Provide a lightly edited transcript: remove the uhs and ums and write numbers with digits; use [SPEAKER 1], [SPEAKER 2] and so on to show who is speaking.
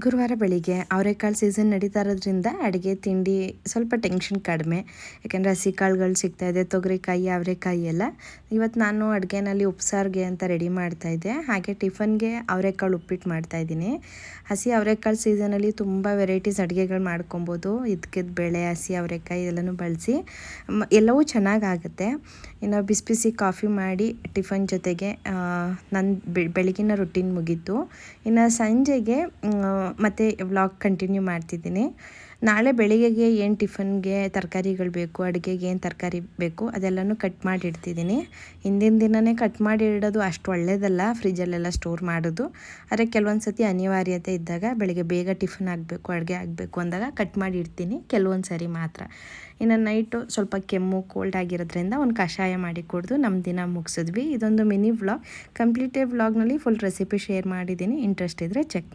[SPEAKER 1] ಗುರುವಾರ ಬೆಳಿಗ್ಗೆ ಅವರೆಕಾಳು ಸೀಸನ್ ನಡೀತಾ ಇರೋದ್ರಿಂದ ಅಡುಗೆ ತಿಂಡಿ ಸ್ವಲ್ಪ ಟೆನ್ಷನ್ ಕಡಿಮೆ. ಯಾಕೆಂದರೆ ಹಸಿ ಕಾಳುಗಳು ಸಿಗ್ತಾಯಿದೆ, ತೊಗರಿಕಾಯಿ ಅವರೆಕಾಯಿ ಎಲ್ಲ. ಇವತ್ತು ನಾನು ಅಡುಗೆನಲ್ಲಿ ಉಪ್ಸಾರಿಗೆ ಅಂತ ರೆಡಿ ಮಾಡ್ತಾಯಿದ್ದೆ. ಹಾಗೆ ಟಿಫನ್ಗೆ ಅವರೆಕಾಳು ಉಪ್ಪಿಟ್ಟು ಮಾಡ್ತಾಯಿದ್ದೀನಿ. ಹಸಿ ಅವರೆಕಾಳು ಸೀಸನಲ್ಲಿ ತುಂಬ ವೆರೈಟೀಸ್ ಅಡುಗೆಗಳು ಮಾಡ್ಕೊಬೋದು. ಇದಕ್ಕಿದ ಬೇಳೆ, ಹಸಿ ಅವರೆಕಾಯಿ ಎಲ್ಲನೂ ಬಳಸಿ ಎಲ್ಲವೂ ಚೆನ್ನಾಗಾಗುತ್ತೆ. ಇನ್ನು ಬಿಸಿ ಬಿಸಿ ಕಾಫಿ ಮಾಡಿ ಟಿಫನ್ ಜೊತೆಗೆ ನನ್ನ ಬೆಳಗಿನ ರೊಟೀನ್ ಮುಗೀತು. ಇನ್ನು ಸಂಜೆಗೆ ಮತ್ತು ವ್ಲಾಗ್ ಕಂಟಿನ್ಯೂ ಮಾಡ್ತಿದ್ದೀನಿ. ನಾಳೆ ಬೆಳಿಗ್ಗೆಗೆ ಏನು ಟಿಫನ್ಗೆ ತರಕಾರಿಗಳು ಬೇಕು, ಅಡುಗೆಗೆ ಏನು ತರಕಾರಿ ಬೇಕು ಅದೆಲ್ಲನೂ ಕಟ್ ಮಾಡಿ ಇಡ್ತಿದ್ದೀನಿ. ಹಿಂದಿನ ದಿನವೇ ಕಟ್ ಮಾಡಿ ಇಡೋದು ಅಷ್ಟು ಒಳ್ಳೆಯದಲ್ಲ, ಫ್ರಿಜ್ಜಲ್ಲೆಲ್ಲ ಸ್ಟೋರ್ ಮಾಡೋದು. ಆದರೆ ಕೆಲವೊಂದು ಸತಿ ಅನಿವಾರ್ಯತೆ ಇದ್ದಾಗ ಬೆಳಗ್ಗೆ ಬೇಗ ಟಿಫನ್ ಆಗಬೇಕು, ಅಡುಗೆ ಆಗಬೇಕು ಅಂದಾಗ ಕಟ್ ಮಾಡಿ ಇಡ್ತೀನಿ, ಕೆಲವೊಂದು ಸರಿ ಮಾತ್ರ. ಇನ್ನು ನೈಟು ಸ್ವಲ್ಪ ಕೆಮ್ಮು ಕೋಲ್ಡ್ ಆಗಿರೋದ್ರಿಂದ ಒಂದು ಕಷಾಯ ಮಾಡಿ ಕುಡಿದು ನಮ್ಮ ದಿನ ಮುಗಿಸಿದ್ವಿ. ಇದೊಂದು ಮಿನಿ ವ್ಲಾಗ್. ಕಂಪ್ಲೀಟೇ ವ್ಲಾಗ್ನಲ್ಲಿ ಫುಲ್ ರೆಸಿಪಿ ಶೇರ್ ಮಾಡಿದ್ದೀನಿ. ಇಂಟ್ರೆಸ್ಟ್ ಇದ್ದರೆ ಚೆಕ್ ಮಾಡಿ.